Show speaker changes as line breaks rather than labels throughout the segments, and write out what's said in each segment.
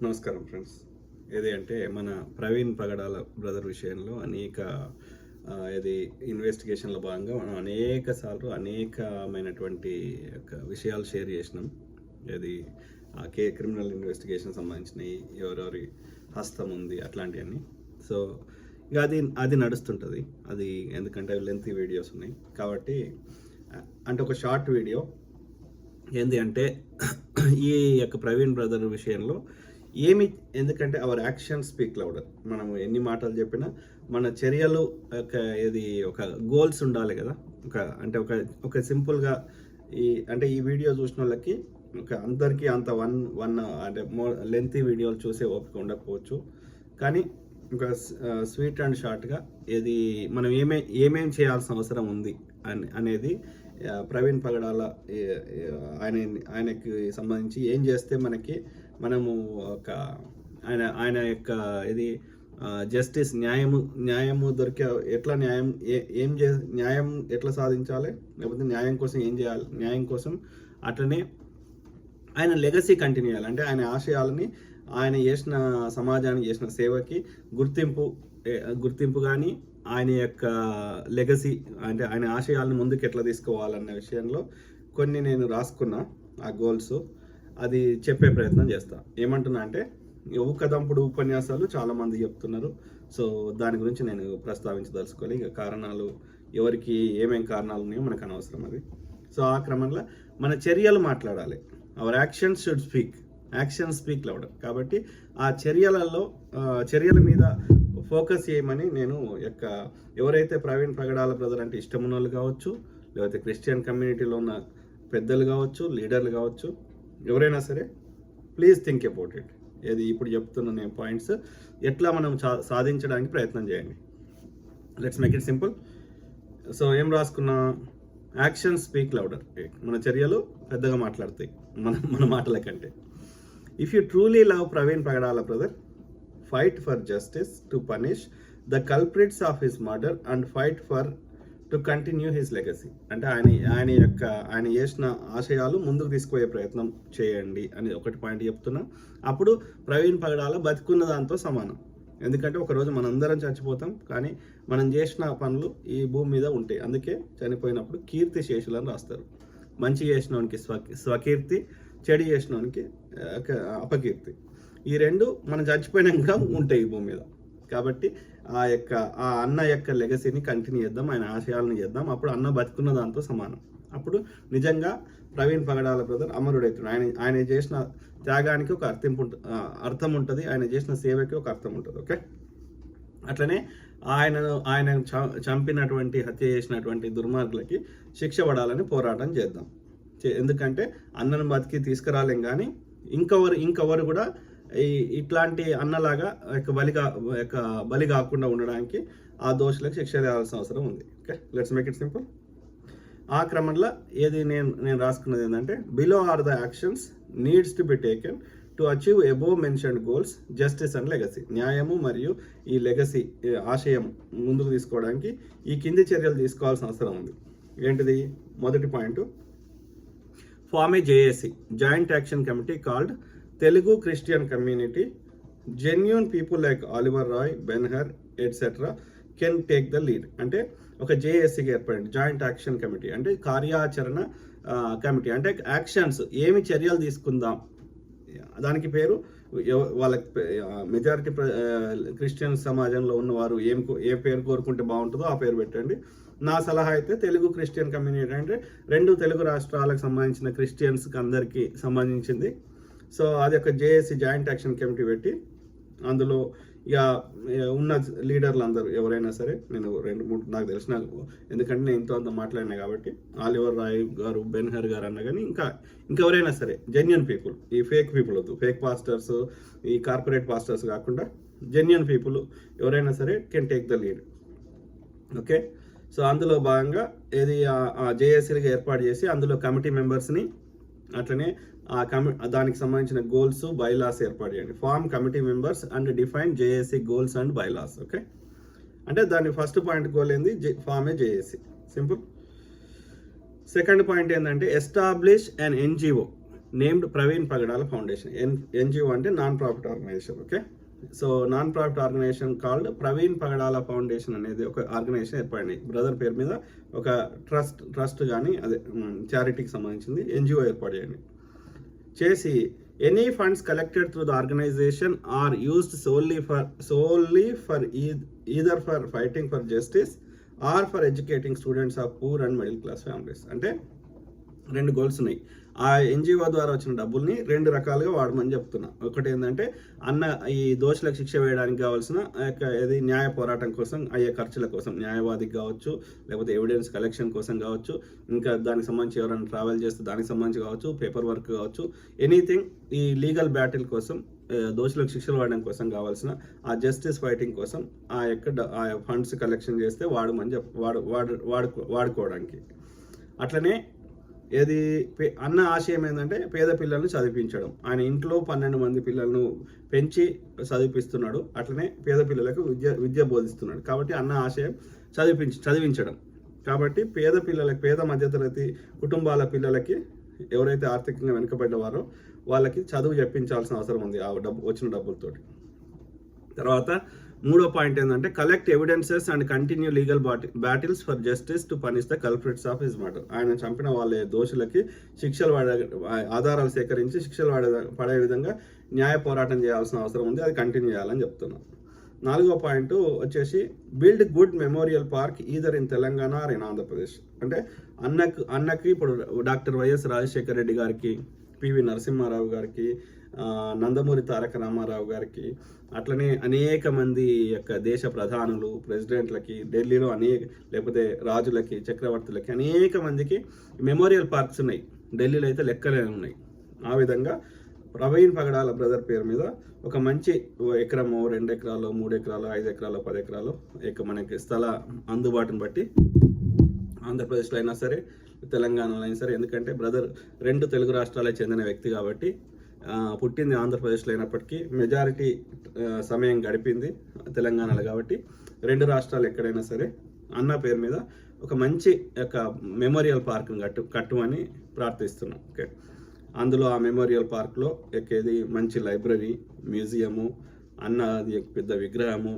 నమస్కారం ఫ్రెండ్స్. ఏది అంటే మన ప్రవీణ్ పగడాల బ్రదర్ విషయంలో అనేక ఇది ఇన్వెస్టిగేషన్లో భాగంగా మనం అనేక సార్లు అనేకమైనటువంటి విషయాలు షేర్ చేసినాం. ఇది క్రిమినల్ ఇన్వెస్టిగేషన్ సంబంధించినవి, ఎవరెవరి హస్తం ఉంది అట్లాంటివన్నీ. సో ఇక అది నడుస్తుంటుంది. అది ఎందుకంటే లెంతీ వీడియోస్ ఉన్నాయి కాబట్టి, అంటే ఒక షార్ట్ వీడియో ఏంది అంటే ఈ యొక్క ప్రవీణ్ బ్రదర్ విషయంలో ఎందుకంటే అవర్ యాక్షన్ స్పీక్ లౌడర్. మనము ఎన్ని మాటలు చెప్పినా మన చర్యలు ఇది ఒక గోల్స్ ఉండాలి కదా. ఒక సింపుల్గా ఈ వీడియో చూసిన వాళ్ళకి అందరికీ అంత వన్ అంటే లెంతీ వీడియోలు చూసే ఓపిక ఉండకపోవచ్చు, కానీ ఒక స్వీట్ అండ్ షార్ట్గా మనం ఏమేం చేయాల్సిన అవసరం ఉంది అనేది ప్రవీణ్ పగడాల ఆయనకి సంబంధించి ఏం చేస్తే మనము ఆయన యొక్క జస్టిస్ న్యాయము దొరికే ఎట్లా న్యాయం ఎట్లా సాధించాలి, లేకపోతే న్యాయం కోసం ఏం చేయాలి, న్యాయం కోసం అట్లనే ఆయన లెగసీ కంటిన్యూ చేయాలి. అంటే ఆయన ఆశయాలని, ఆయన చేసిన సమాజానికి చేసిన సేవకి గుర్తింపు కానీ ఆయన యొక్క లెగసీ అంటే ఆయన ఆశయాలను ముందుకు ఎట్లా తీసుకోవాలన్న విషయంలో కొన్ని నేను రాసుకున్నా. ఆ గోల్స్ అది చెప్పే ప్రయత్నం చేస్తా. ఏమంటున్నా అంటే, ఊకదంపుడు ఉపన్యాసాలు చాలామంది చెప్తున్నారు. సో దాని గురించి నేను ప్రస్తావించదలుచుకోవాలి. ఇక కారణాలు ఎవరికి ఏమేం కారణాలు ఉన్నాయో మనకు అనవసరం అది. సో ఆ క్రమంలో మన చర్యలు మాట్లాడాలి. Hour actions should speak louder. కాబట్టి ఆ చర్యల మీద ఫోకస్ చేయమని నేను ఎవరైతే ప్రవీణ్ పగడాల బ్రదర్ అంటే ఇష్టమున్న వాళ్ళు కావచ్చు, లేకపోతే క్రిస్టియన్ కమ్యూనిటీలో ఉన్న పెద్దలు కావచ్చు, లీడర్లు కావచ్చు, ఎవరైనా సరే ప్లీజ్ థింక్ అబౌట్ ఇట్. ఇప్పుడు చెప్తున్న నేను పాయింట్స్ ఎట్లా మనం సాధించడానికి ప్రయత్నం చేయండి. Let's make it simple. So ఏం రాసుకున్నా, యాక్షన్ స్పీక్ లౌడర్. మన చర్యలు పెద్దగా మాట్లాడతాయి మన మాటల కంటే. If you truly love Praveen Pagadala brother, fight for justice to punish the culprits of his murder and fight to continue his legacy. అంటే ఆయన చేసిన ఆశయాలు ముందుకు తీసుకుపోయే ప్రయత్నం చేయండి అని ఒకటి పాయింట్ చెప్తున్నా. అప్పుడు ప్రవీణ్ పగడాల బతికున్న దాంతో సమానం. ఎందుకంటే ఒకరోజు మనందరం చచ్చిపోతాం, కానీ మనం చేసిన పనులు ఈ భూమి మీద ఉంటాయి. అందుకే చనిపోయినప్పుడు కీర్తి శేషులని రాస్తారు. మంచి చేసినోనికి స్వకీర్తి, చెడు చేసినోనికి అపకీర్తి. ఈ రెండు మనం చచ్చిపోయినా కూడా ఉంటాయి ఈ భూమి మీద. కాబట్టి ఆ అన్న యొక్క లెగసీని కంటిన్యూ చేద్దాం, ఆయన ఆశయాలను చేద్దాం. అప్పుడు అన్న బతుకున్న దాంతో సమానం. అప్పుడు నిజంగా ప్రవీణ్ పగడాల బ్రదర్ అమరుడవుతాడు. ఆయన చేసిన త్యాగానికి ఒక అర్థం ఉంటుంది, ఆయన చేసిన సేవకి ఒక అర్థం ఉంటుంది. ఓకే, అట్లనే ఆయన చంపినటువంటి, హత్య చేసినటువంటి దుర్మార్గులకి శిక్ష పడాలని పోరాటం చేద్దాం. ఎందుకంటే అన్నను బతికి తీసుకురాలేం, కానీ ఇంకెవరు కూడా ఇట్లాంటి అన్నలాగా బలి కాకుండా ఉండడానికి ఆ దోషులకు శిక్ష వేయాల్సిన అవసరం ఉంది. Okay, let's make it simple. ఆ క్రమంలో నేను రాసుకున్నది ఏంటంటే, below are the actions needs to be taken to achieve above mentioned goals, justice and legacy. న్యాయము మరియు ఈ లెగసీ ఆశయం ముందుకు తీసుకోవడానికి ఈ కింది చర్యలు తీసుకోవాల్సిన అవసరం ఉంది. ఏంటిది? మొదటి point, form a JAC, joint action committee called Telugu Christian community. Genuine people like Oliver Roy, Benhur etcetera can take the lead. అంటే ఒక జేఏసీగా ఏర్పడింది, జాయింట్ యాక్షన్ కమిటీ. అంటే కార్యాచరణ కమిటీ. అంటే యాక్షన్స్, ఏమి చర్యలు తీసుకుందాం, దానికి పేరు వాళ్ళకి మెజారిటీ క్రిస్టియన్ సమాజంలో ఉన్నవారు ఏ పేరు కోరుకుంటే బాగుంటుందో ఆ పేరు పెట్టండి. నా సలహా అయితే తెలుగు క్రిస్టియన్ కమ్యూనిటీ, అంటే 2 తెలుగు రాష్ట్రాలకు సంబంధించిన క్రిస్టియన్స్కి అందరికీ సంబంధించింది. సో అది ఒక జేఏసీ, జాయింట్ యాక్షన్ కమిటీ పెట్టి అందులో ఇక ఉన్న లీడర్లు అందరూ ఎవరైనా సరే, నేను 2-3 నాకు తెలిసిన, ఎందుకంటే నేను ఇంతో అంత మాట్లాడినా కాబట్టి, ఆలివర్ రాయ్ గారు, బెన్హర్ గారు అన్న కానీ ఇంకెవరైనా సరే జెన్యూన్ పీపుల్, ఈ ఫేక్ పీపుల్ వద్దు, ఫేక్ పాస్టర్స్, ఈ కార్పొరేట్ పాస్టర్స్ కాకుండా జెన్యూన్ పీపుల్ ఎవరైనా సరే can take the lead. Okay, so అందులో భాగంగా ఆ జేఏసీలుగా ఏర్పాటు చేసి అందులో కమిటీ మెంబర్స్ని, అట్లనే దానికి సంబంధించిన గోల్స్, బైలాస్ ఏర్పాటు చేయండి. Form committee members and define JAC goals and bylaws. Okay, అంటే దాని ఫస్ట్ పాయింట్ గోల్ ఏంది? Form a JAC. Simple. Second point ఏంటంటే, establish an NGO named Praveen Pagadala foundation. NGO అంటే non profit organisation. Okay, so non profit organisation called Praveen Pagadala foundation అనేది ఒక organisation ఏర్పడింది. Brother పేరు మీద ఒక ట్రస్ట్ కానీ అదే చారిటీకి సంబంధించింది ఎన్జిఓ ఏర్పాటు చేసి any funds collected through the organisation are used solely for either for fighting for justice or for educating students of poor and middle class families. అంటే 2 గోల్స్ ఉన్నాయి. ఆ ఎన్జిఓ ద్వారా వచ్చిన డబ్బుల్ని 2 రకాలుగా వాడమని చెప్తున్నా. ఒకటి ఏంటంటే ఈ దోషులకు శిక్ష వేయడానికి కావాల్సిన ఇది న్యాయ పోరాటం కోసం అయ్యే ఖర్చుల కోసం, న్యాయవాదికి కావచ్చు, లేకపోతే ఎవిడెన్స్ కలెక్షన్ కోసం కావచ్చు, ఇంకా దానికి సంబంధించి ఎవరైనా ట్రావెల్ చేస్తే దానికి సంబంధించి కావచ్చు, పేపర్ వర్క్ కావచ్చు, ఎనీథింగ్ ఈ లీగల్ బ్యాటిల్ కోసం, దోషులకు శిక్షలు వాడడం కోసం కావాల్సిన ఆ జస్టిస్ ఫైటింగ్ కోసం ఆ ఫండ్స్ కలెక్షన్ చేస్తే వాడుకోవడానికి. అట్లనే ఏది అన్న ఆశయం ఏంటంటే పేద పిల్లల్ని చదివించడం. ఆయన ఇంట్లో 12 మంది పిల్లలను పెంచి చదివిపిస్తున్నాడు. అట్లనే పేద పిల్లలకు విద్య బోధిస్తున్నాడు. కాబట్టి అన్న ఆశయం చదివించడం. కాబట్టి పేద మధ్యతరగతి కుటుంబాల పిల్లలకి ఎవరైతే ఆర్థికంగా వెనుకబడ్డవారో వాళ్ళకి చదువు చెప్పించాల్సిన అవసరం ఉంది ఆ వచ్చిన డబ్బులతోటి. తర్వాత 3వ పాయింట్ ఏంటంటే collect evidences and continue legal battles for justice to punish the culprits of his murder. ఆయన చంపిన వాళ్ళ దోషులకి ఆధారాలు సేకరించి శిక్షలు పడే విధంగా న్యాయ పోరాటం చేయాల్సిన అవసరం ఉంది. అది కంటిన్యూ చేయాలని చెప్తున్నాను. 4వ పాయింట్ వచ్చేసి build good memorial park either in Telangana or in Andhra Pradesh. అంటే అన్నకి ఇప్పుడు డాక్టర్ వైఎస్ రాజశేఖర రెడ్డి గారికి, పివి నరసింహారావు గారికి, నందమూరి తారక రామారావు గారికి, అట్లనే అనేక మంది యొక్క దేశ ప్రధానులు, ప్రెసిడెంట్లకి, ఢిల్లీలో లేకపోతే రాజులకి, చక్రవర్తులకి అనేక మందికి మెమోరియల్ పార్క్స్ ఉన్నాయి. ఢిల్లీలో అయితే లెక్కలేని ఉన్నాయి. ఆ విధంగా ప్రవీణ్ పగడాల బ్రదర్ పేరు మీద ఒక మంచి 1 ఎకరమో 2 ఎకరాలు 3 ఎకరాలు 5 ఎకరాలు 10 ఎకరాలు మనకి స్థల అందుబాటును బట్టి ఆంధ్రప్రదేశ్లో అయినా సరే, తెలంగాణలో అయినా సరే, ఎందుకంటే బ్రదర్ 2 తెలుగు రాష్ట్రాలకు చెందిన వ్యక్తి కాబట్టి, పుట్టింది ఆంధ్రప్రదేశ్లో అయినప్పటికీ మెజారిటీ సమయం గడిపింది తెలంగాణలో కాబట్టి 2 రాష్ట్రాలు ఎక్కడైనా సరే అన్న పేరు మీద ఒక మంచి మెమోరియల్ పార్క్ని కట్టుమని ప్రార్థిస్తున్నాం. ఓకే, అందులో ఆ మెమోరియల్ పార్క్లో ఎక్కేది మంచి లైబ్రరీ, మ్యూజియము, అన్నది పెద్ద విగ్రహము,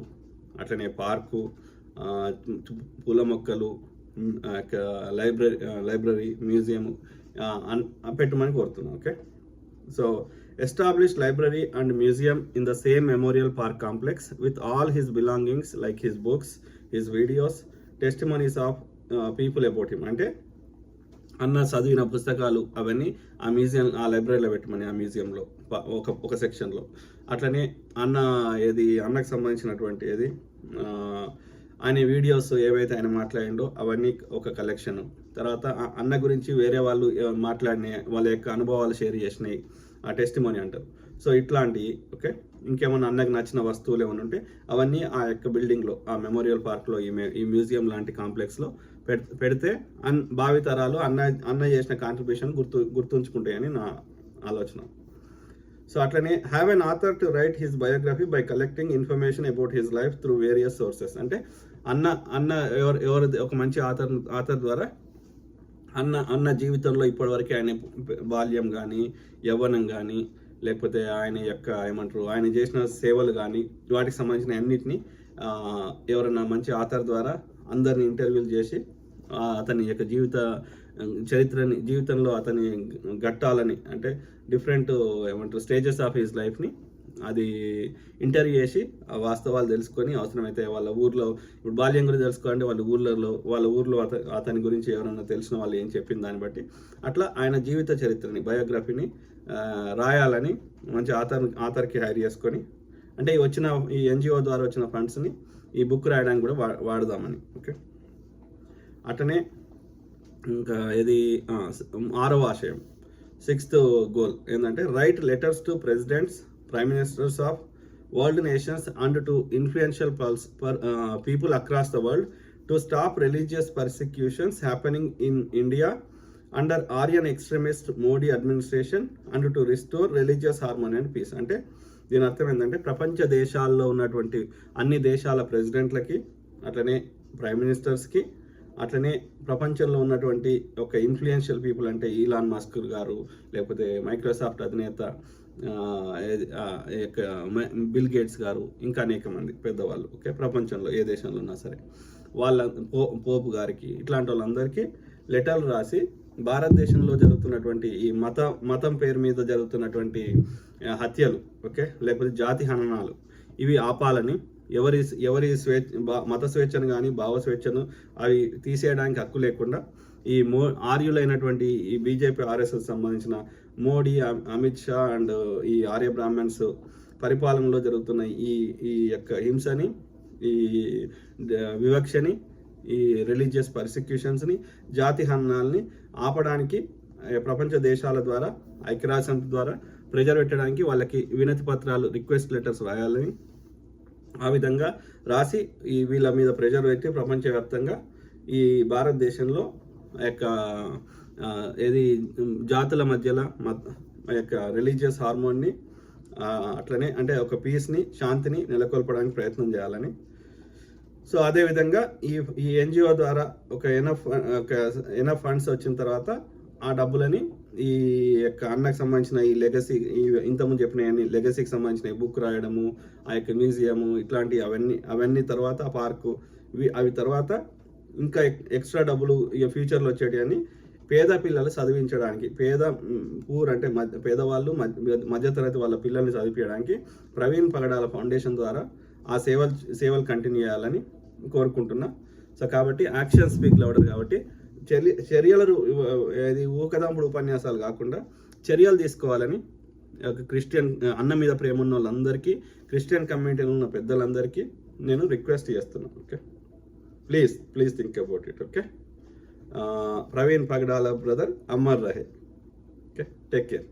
అట్లనే పార్కు, పూల మొక్కలు, లైబ్రరీ, మ్యూజియం పెట్టమని కోరుతున్నాం. Okay, so establish library and museum in the same memorial park complex with all his belongings like his books, his videos, testimonies of people about him. అంటే అన్న చదివిన పుస్తకాలు అవన్నీ ఆ లైబ్రరీలో పెట్టమని, ఆ మ్యూజియంలో ఒక సెక్షన్లో. అట్లనే అన్నకు సంబంధించినటువంటి ఆయన వీడియోస్ ఏవైతే ఆయన మాట్లాడిండో అవన్నీ ఒక కలెక్షన్. తర్వాత అన్న గురించి వేరే వాళ్ళు మాట్లాడిన వాళ్ళ యొక్క అనుభవాలు షేర్ చేసినాయి, ఆ టెస్టిమోనీ అంటారు. సో ఇట్లాంటివి. ఓకే, ఇంకేమన్నా అన్నకు నచ్చిన వస్తువులు ఏమైనా ఉంటే అవన్నీ ఆ యొక్క బిల్డింగ్లో, ఆ మెమోరియల్ పార్క్లో, ఈ మ్యూజియం లాంటి కాంప్లెక్స్లో పెడితే భావితరాలు అన్న చేసిన కాంట్రిబ్యూషన్ గుర్తుంచుకుంటాయని నా ఆలోచన. సో అట్లనే have an author to write his biography by collecting information about his life through various sources. అంటే అన్న ఎవరు ఒక మంచి ఆథర్ ద్వారా అన్న జీవితంలో ఇప్పటివరకు ఆయన బాల్యం కానీ, యవ్వనం కానీ, లేకపోతే ఆయన యొక్క ఆయన చేసిన సేవలు కానీ, వాటికి సంబంధించిన అన్నిటినీ ఎవరైనా మంచి ఆథర్ ద్వారా అందరిని ఇంటర్వ్యూలు చేసి అతని యొక్క జీవితంలో అతని ఘట్టాలని, అంటే డిఫరెంట్ స్టేజెస్ ఆఫ్ హిస్ లైఫ్ని అది ఇంటర్వ్యూ చేసి ఆ వాస్తవాలు తెలుసుకొని, అవసరమైతే వాళ్ళ ఊర్లో, ఇప్పుడు బాల్యం గురించి తెలుసుకోవాలంటే వాళ్ళ ఊర్లో అతని గురించి ఎవరైనా తెలిసిన వాళ్ళు ఏం చెప్పిన దాన్ని బట్టి అట్లా ఆయన జీవిత చరిత్రని, బయోగ్రఫీని రాయాలని మంచి ఆథర్కి హైర్ చేసుకొని, అంటే ఈ ఎన్జిఓ ద్వారా వచ్చిన ఫండ్స్ని ఈ బుక్ రాయడానికి కూడా వాడదామని. ఓకే, అట్లనే ఇంకా 6వ ఆశయం, 6th గోల్ ఏంటంటే write letters to presidents, prime ministers of world nations and to influential people across the world to stop religious persecutions happening in India under Aryan extremist Modi administration and to restore religious harmony and peace. అంటే దీని అర్థం ఏంటంటే ప్రపంచ దేశాల్లో ఉన్నటువంటి అన్ని దేశాల ప్రెసిడెంట్లకి, అట్లనే ప్రైమ్ మినిస్టర్స్కి, అట్లనే ప్రపంచంలో ఉన్నటువంటి ఒక ఇన్ఫ్లుయెన్షియల్ పీపుల్ అంటే ఈలాన్ మస్క్ గారు, లేకపోతే మైక్రోసాఫ్ట్ అధినేత బిల్ గేట్స్ గారు, ఇంకా అనేక మంది పెద్దవాళ్ళు, ఓకే, ప్రపంచంలో ఏ దేశంలో ఉన్నా సరే వాళ్ళ పోపు గారికి, ఇట్లాంటి వాళ్ళందరికీ లెటర్లు రాసి భారతదేశంలో జరుగుతున్నటువంటి ఈ మతం పేరు మీద జరుగుతున్నటువంటి హత్యలు, ఓకే, లేకపోతే జాతి హననాలు, ఇవి ఆపాలని, ఎవరి మత స్వేచ్ఛను కానీ భావ స్వేచ్ఛను అవి తీసేయడానికి హక్కు లేకుండా ఈ ఆర్యులైనటువంటి ఈ బీజేపీ ఆర్ఎస్ఎస్ సంబంధించిన మోడీ, అమిత్ షా అండ్ ఈ ఆర్య బ్రాహ్మణ్స్ పరిపాలనలో జరుగుతున్న ఈ యొక్క హింసని, ఈ వివక్షని, ఈ రిలీజియస్ పర్సిక్యూషన్స్ని, జాతి హననాల్ని ఆపడానికి ప్రపంచ దేశాల ద్వారా, ఐక్యరాజ్యసమితి ద్వారా ప్రెజర్ పెట్టడానికి వాళ్ళకి వినతి పత్రాలు, రిక్వెస్ట్ లెటర్స్ రాయాలని, ఆ విధంగా రాసి వీళ్ళ మీద ప్రెజర్ పెట్టి ప్రపంచవ్యాప్తంగా ఈ భారతదేశంలో యొక్క ఏది జాతుల మధ్యలో యొక్క రిలీజియస్ హార్మోన్ని, అట్లనే అంటే ఒక పీస్ని, శాంతిని నెలకొల్పడానికి ప్రయత్నం చేయాలని. సో అదేవిధంగా ఈ ఎన్జిఓ ద్వారా ఒక ఎనఫ్ ఫండ్స్ వచ్చిన తర్వాత ఆ డబ్బులని ఈ యొక్క అన్నకు సంబంధించిన ఈ లెగసీ, ఇంతకుముందు చెప్పిన లెగసీకి సంబంధించిన బుక్ రాయడము, ఆ యొక్క మ్యూజియము, ఇట్లాంటి అవన్నీ తర్వాత ఆ పార్కు, అవి తర్వాత ఇంకా ఎక్స్ట్రా డబ్బులు ఇక ఫ్యూచర్లో వచ్చేటివన్నీ పేద పిల్లలు చదివించడానికి, అంటే పేదవాళ్ళు, మధ్యతరగతి వాళ్ళ పిల్లల్ని చదివించడానికి ప్రవీణ్ పగడాల ఫౌండేషన్ ద్వారా ఆ సేవలు కంటిన్యూ చేయాలని కోరుకుంటున్నా. సో కాబట్టి యాక్షన్ స్పీక్ లౌడర్, కాబట్టి చర్యలు ఊకదంపుడు ఉపన్యాసాలు కాకుండా చర్యలు తీసుకోవాలని క్రిస్టియన్ అన్న మీద ప్రేమ ఉన్న వాళ్ళందరికీ, క్రిస్టియన్ కమ్యూనిటీలో ఉన్న పెద్దలందరికీ నేను రిక్వెస్ట్ చేస్తున్నాను. Okay, please think about it. Okay, Praveen Pagadala brother, అమర్ రహే. Okay, take care.